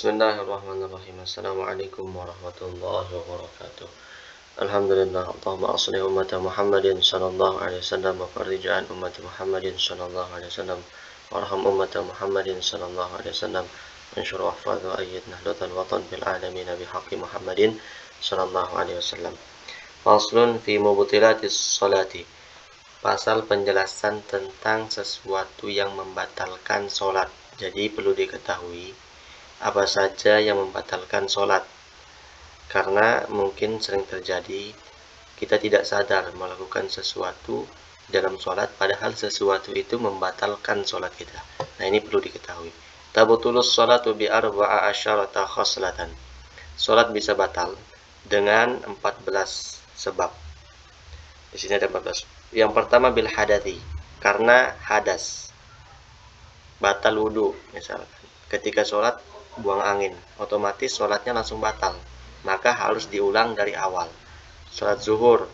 Bismillahirrahmanirrahim. Assalamualaikum warahmatullahi wabarakatuh. Alhamdulillah, Allahumma asli umat Muhammadin sallallahu alaihi wasallam wa farij an umat Muhammadin sallallahu alaihi wasallam warham umat Muhammadin sallallahu alaihi wasallam anshur wahfaz wa ayyid nahdlatal watan bil alamin bihaqqi Muhammadin sallallahu alaihi wasallam. Faslun fi mubtilatis salati. Pasal penjelasan tentang sesuatu yang membatalkan salat. Jadi perlu diketahui apa saja yang membatalkan sholat, karena mungkin sering terjadi kita tidak sadar melakukan sesuatu dalam sholat, padahal sesuatu itu membatalkan sholat kita. Nah, ini perlu diketahui. Tabutulus sholatu bi arba'a asyarata khoslatan. Sholat bisa batal dengan 14 sebab. Di sini ada 14. Yang pertama bil hadati, karena hadas. Batal wudu misalkan. Ketika sholat buang angin, otomatis sholatnya langsung batal, maka harus diulang dari awal. Sholat zuhur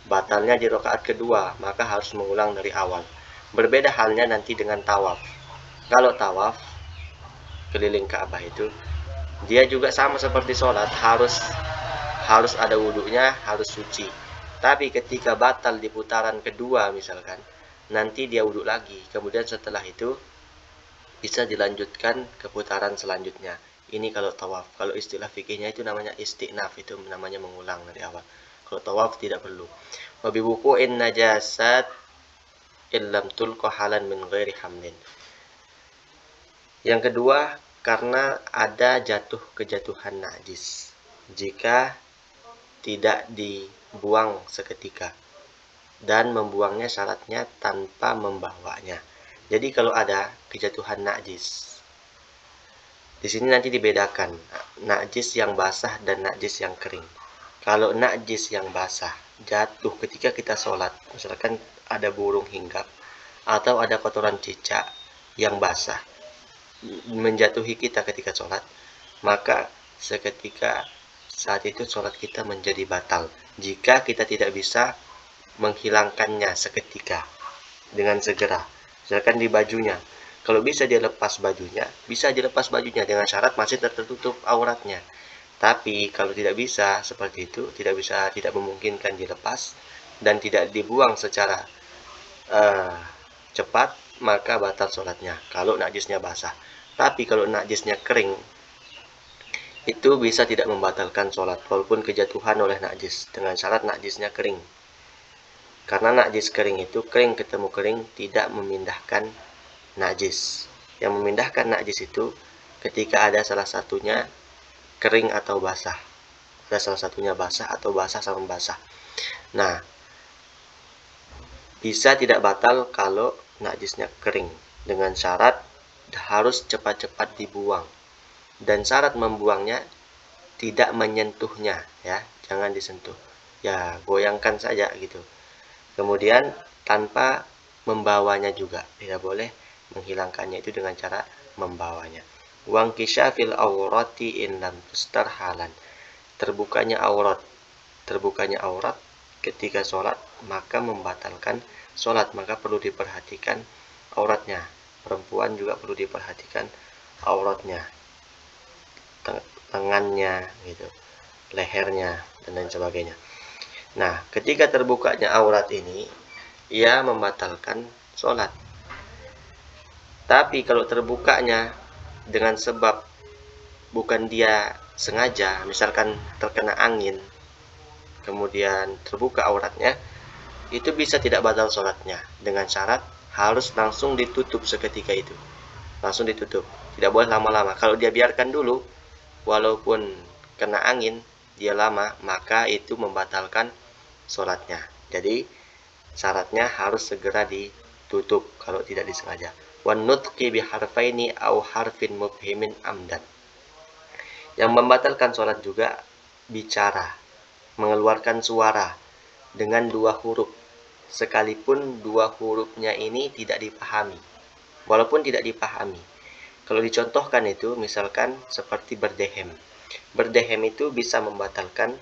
batalnya di rakaat kedua, maka harus mengulang dari awal. Berbeda halnya nanti dengan tawaf. Kalau tawaf keliling Ka'bah itu dia juga sama seperti sholat, harus ada wudunya, harus suci. Tapi ketika batal di putaran kedua misalkan, nanti dia wudu lagi, kemudian setelah itu bisa dilanjutkan ke putaran selanjutnya. Ini kalau tawaf. Kalau istilah fikihnya itu namanya istinaf, itu namanya mengulang dari awal. Kalau tawaf tidak perlu. Wa bi wuqu'in najasat illam tulqa halan min ghairi hamlin. Yang kedua, karena ada kejatuhan najis jika tidak dibuang seketika, dan membuangnya syaratnya tanpa membawanya. Jadi kalau ada kejatuhan najis, di sini nanti dibedakan najis yang basah dan najis yang kering. Kalau najis yang basah jatuh ketika kita sholat, misalkan ada burung hinggap atau ada kotoran cicak yang basah menjatuhi kita ketika sholat, maka seketika saat itu sholat kita menjadi batal jika kita tidak bisa menghilangkannya seketika dengan segera. Misalkan di bajunya, kalau bisa dia lepas bajunya, bisa dilepas bajunya dengan syarat masih tertutup auratnya. Tapi kalau tidak bisa seperti itu, tidak memungkinkan dilepas dan tidak dibuang secara cepat, maka batal sholatnya kalau najisnya basah. Tapi kalau najisnya kering, itu bisa tidak membatalkan sholat walaupun kejatuhan oleh najis, dengan syarat najisnya kering. Karena najis kering itu, kering ketemu kering, tidak memindahkan najis. Yang memindahkan najis itu ketika ada salah satunya kering atau basah. Ada salah satunya basah atau basah sama basah. Nah, bisa tidak batal kalau najisnya kering, dengan syarat harus cepat-cepat dibuang. Dan syarat membuangnya tidak menyentuhnya, ya, jangan disentuh. Ya, goyangkan saja gitu. Kemudian tanpa membawanya juga, tidak boleh menghilangkannya itu dengan cara membawanya. Wang kisyafil aurati in lam tustar halan. Terbukanya aurat ketika sholat maka membatalkan sholat, maka perlu diperhatikan auratnya. Perempuan juga perlu diperhatikan auratnya, tangannya gitu, lehernya dan lain sebagainya. Nah, ketika terbukanya aurat ini, ia membatalkan sholat. Tapi kalau terbukanya dengan sebab bukan dia sengaja, misalkan terkena angin, kemudian terbuka auratnya, itu bisa tidak batal sholatnya, dengan syarat harus langsung ditutup seketika itu. Langsung ditutup, tidak boleh lama-lama. Kalau dia biarkan dulu, walaupun kena angin, dia lama, maka itu membatalkan sholatnya. Jadi syaratnya harus segera ditutup kalau tidak disengaja. Wan nutqi bi harfaini au harfin mubhimin amdan. Yang membatalkan sholat juga bicara, mengeluarkan suara dengan 2 huruf, sekalipun 2 hurufnya ini tidak dipahami. Walaupun tidak dipahami, kalau dicontohkan itu misalkan seperti berdehem. Berdehem itu bisa membatalkan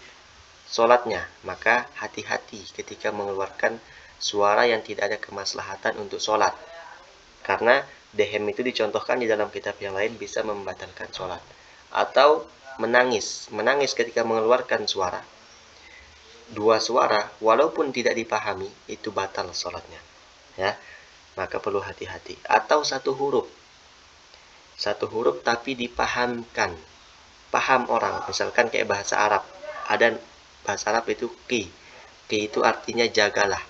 sholatnya, maka hati-hati ketika mengeluarkan suara yang tidak ada kemaslahatan untuk sholat. Karena dehem itu dicontohkan di dalam kitab yang lain bisa membatalkan sholat. atau menangis. Menangis ketika mengeluarkan suara. Dua suara walaupun tidak dipahami itu batal sholatnya. Ya, maka perlu hati-hati. Atau satu huruf tapi dipahamkan, paham orang. Misalkan kayak bahasa Arab, ada bahasa Arab itu ki itu artinya jagalah.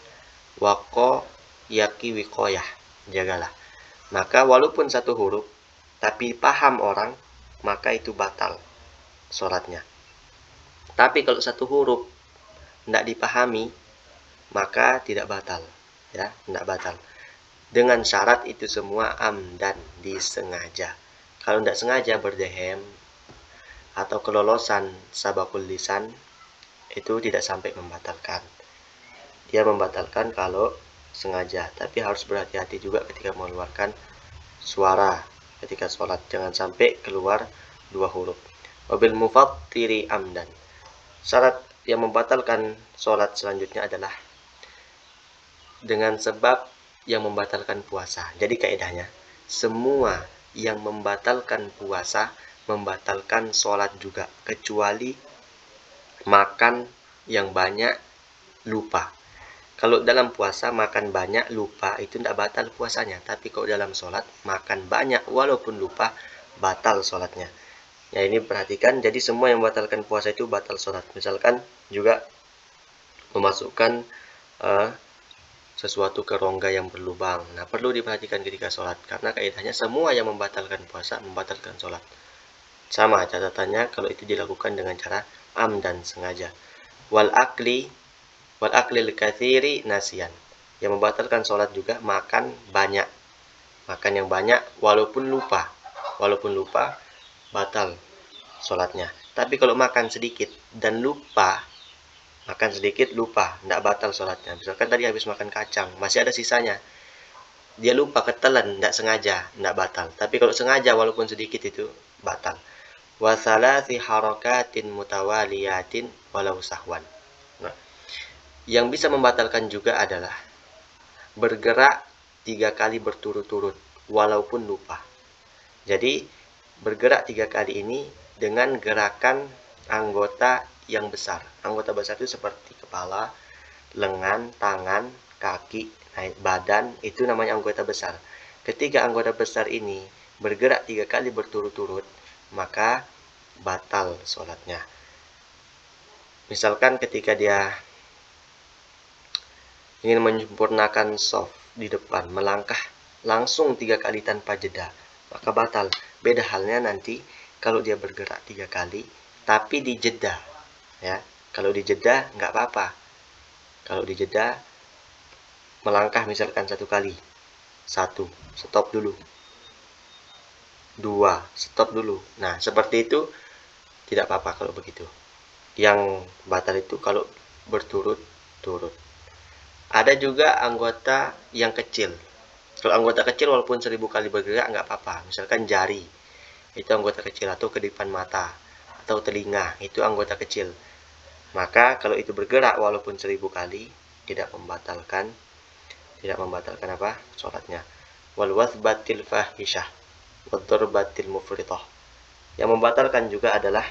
Wako yaki wikoyah, jagalah. Maka walaupun satu huruf tapi paham orang, maka itu batal sholatnya. Tapi kalau satu huruf tidak dipahami, maka tidak batal, ya, tidak batal. Dengan syarat itu semua amdan, disengaja. Kalau tidak sengaja berdehem atau kelolosan sabakul lisan, itu tidak sampai membatalkan. Dia membatalkan kalau sengaja, tapi harus berhati-hati juga ketika mengeluarkan suara ketika sholat. Jangan sampai keluar dua huruf. Wabil mufattiri amdan. Syarat yang membatalkan sholat selanjutnya adalah dengan sebab yang membatalkan puasa. Jadi kaidahnya, semua yang membatalkan puasa membatalkan sholat juga, kecuali makan yang banyak lupa. Kalau dalam puasa makan banyak lupa itu tidak batal puasanya, tapi kalau dalam sholat makan banyak walaupun lupa batal sholatnya. Ya, ini perhatikan, jadi semua yang membatalkan puasa itu batal sholat. Misalkan juga memasukkan sesuatu ke rongga yang berlubang. Nah, perlu diperhatikan ketika sholat, karena kaidahnya semua yang membatalkan puasa membatalkan sholat. Sama catatannya kalau itu dilakukan dengan cara amdan, sengaja. Wal akli katsiri nasian. Yang membatalkan sholat juga makan banyak. Makan yang banyak walaupun lupa. Walaupun lupa batal sholatnya. Tapi kalau makan sedikit dan lupa, makan sedikit lupa, tidak batal sholatnya. Misalkan tadi habis makan kacang, masih ada sisanya, dia lupa ketelan, tidak sengaja, tidak batal. Tapi kalau sengaja walaupun sedikit itu batal. Wasalasi harakatin mutawaliyatin walau sahwan. Nah, yang bisa membatalkan juga adalah bergerak 3 kali berturut-turut walaupun lupa. Jadi bergerak 3 kali ini dengan gerakan anggota yang besar. Anggota besar itu seperti kepala, lengan, tangan, kaki, badan, itu namanya anggota besar. Ketika anggota besar ini bergerak 3 kali berturut-turut, maka batal sholatnya. Misalkan ketika dia ingin menyempurnakan shaf di depan, melangkah langsung 3 kali tanpa jeda, maka batal. Beda halnya nanti kalau dia bergerak 3 kali tapi dijeda, ya. Kalau dijeda nggak apa-apa. Kalau dijeda melangkah misalkan 1 kali, 1 stop dulu, 2 stop dulu. Nah, seperti itu tidak apa-apa kalau begitu. Yang batal itu kalau berturut-turut. Ada juga anggota yang kecil. Kalau anggota kecil walaupun 1000 kali bergerak nggak apa-apa. Misalkan jari, itu anggota kecil, atau kedipan mata, atau telinga, itu anggota kecil. Maka kalau itu bergerak walaupun 1000 kali tidak membatalkan apa? Sholatnya. Wal wathbatil fahisyah waddarbatil mufritah. Yang membatalkan juga adalah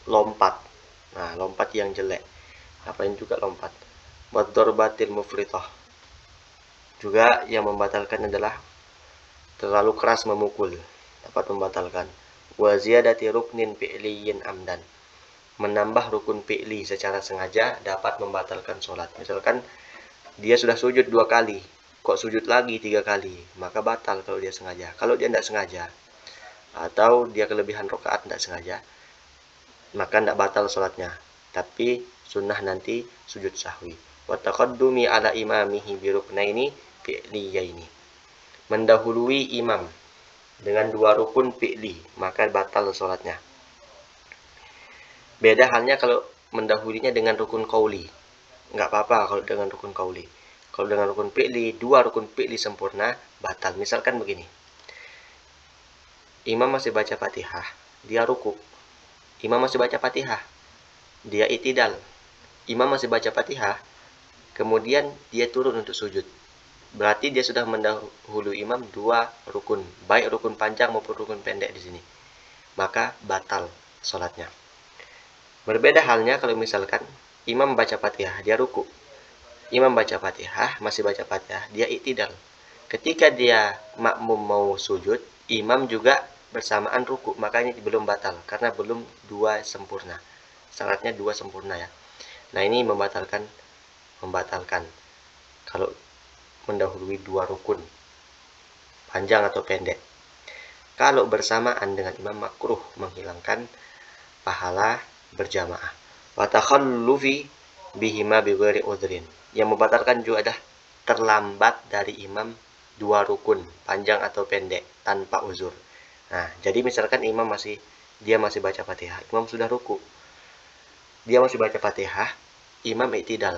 lompat. Nah, lompat yang jelek. Apain juga lompat. Waddarbatil mufritah. Juga yang membatalkan adalah terlalu keras memukul, dapat membatalkan. Wa ziyadati ruknin fi'liyin amdan. Menambah rukun fi'li secara sengaja dapat membatalkan sholat. Misalkan dia sudah sujud 2 kali, kok sujud lagi 3 kali, maka batal kalau dia sengaja. Kalau dia tidak sengaja, atau dia kelebihan rakaat tidak sengaja, maka tidak batal sholatnya. Tapi sunnah nanti sujud sahwi. Wa taqaddumi ala imamihi bi ruknaini fi'liyaini. Mendahului imam dengan 2 rukun fi'li, maka batal sholatnya. Beda halnya kalau mendahulinya dengan rukun qauli. Nggak apa-apa kalau dengan rukun qauli. Kalau dengan rukun fi'li, 2 rukun fi'li sempurna, batal. Misalkan begini. Imam masih baca Fatihah, dia rukuk. Imam masih baca Fatihah, dia i'tidal. Imam masih baca Fatihah, kemudian dia turun untuk sujud. Berarti dia sudah mendahului imam 2 rukun, baik rukun panjang maupun rukun pendek di sini. maka batal sholatnya. Berbeda halnya kalau misalkan imam baca Fatihah, dia ruku. Imam baca Fatihah, masih baca Fatihah, dia i'tidal. Ketika dia makmum mau sujud, imam juga bersamaan ruku, maka ini belum batal karena belum dua sempurna. Syaratnya dua sempurna ya. Nah, ini membatalkan kalau mendahului dua rukun, panjang atau pendek. Kalau bersamaan dengan imam makruh, menghilangkan pahala berjamaah. Wa takhallufi bihima bighairi udhrin. Yang membatalkan juga adalah terlambat dari imam dua rukun, panjang atau pendek, tanpa uzur. Nah, jadi misalkan imam masih baca Fatihah, imam sudah ruku. Dia masih baca Fatihah, imam i'tidal.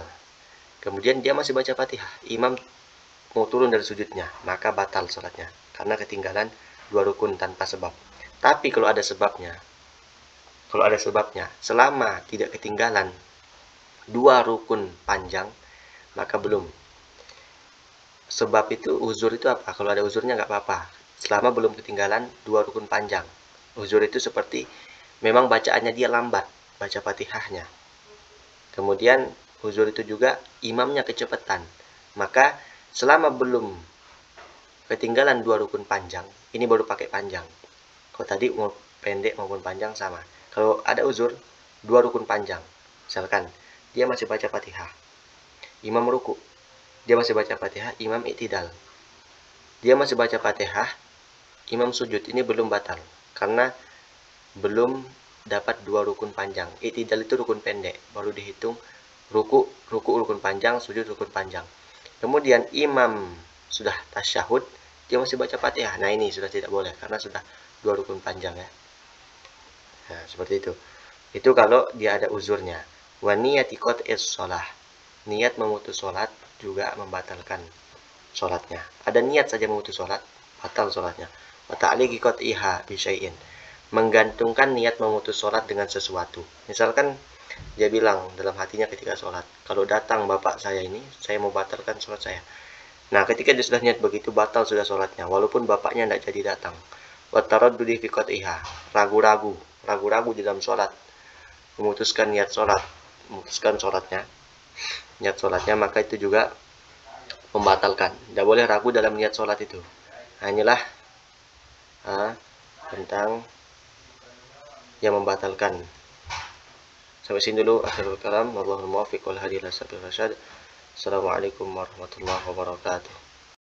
Kemudian dia masih baca Fatihah, imam mau turun dari sujudnya, maka batal sholatnya karena ketinggalan dua rukun tanpa sebab. Tapi kalau ada sebabnya, selama tidak ketinggalan dua rukun panjang, maka belum. Sebab itu, uzur itu apa? Kalau ada uzurnya nggak apa-apa, selama belum ketinggalan dua rukun panjang. Uzur itu seperti memang bacaannya dia lambat, baca Fatihahnya. Kemudian uzur itu juga imamnya kecepatan. Maka selama belum ketinggalan dua rukun panjang, ini baru pakai panjang. Kalau tadi mau pendek maupun panjang sama. Kalau ada uzur dua rukun panjang, misalkan dia masih baca Fatihah, imam ruku, dia masih baca Fatihah, imam i'tidal. Dia masih baca Fatihah, imam sujud, ini belum batal karena belum dapat dua rukun panjang. I'tidal itu rukun pendek, baru dihitung ruku rukun panjang, sujud rukun panjang. Kemudian imam sudah tasyahud, dia masih baca Fatihah. Nah, ini sudah tidak boleh karena sudah dua rukun panjang ya. Nah, seperti itu. Itu kalau dia ada uzurnya. Wa niyati qat'is shalah. Niat memutus sholat juga membatalkan sholatnya. Ada niat saja memutus sholat, batal sholatnya. Wa ta'liqi qat'iha bi syai'in. Menggantungkan niat memutus sholat dengan sesuatu. Misalkan dia bilang dalam hatinya ketika sholat, kalau datang bapak saya ini, saya mau batalkan sholat saya. Nah, ketika dia sudah niat begitu, batal sudah sholatnya, walaupun bapaknya tidak jadi datang. Wataraddudi fi qat'iha. Ragu-ragu di dalam sholat, memutuskan sholatnya, niat sholatnya, maka itu juga membatalkan. Tidak boleh ragu dalam niat sholat itu. Nah, inilah tentang yang membatalkan. Sampai sini dulu akhirul kalam. Wallahul muwaffiq wal hadi ila sabilir rasyad. Assalamualaikum warahmatullahi wabarakatuh.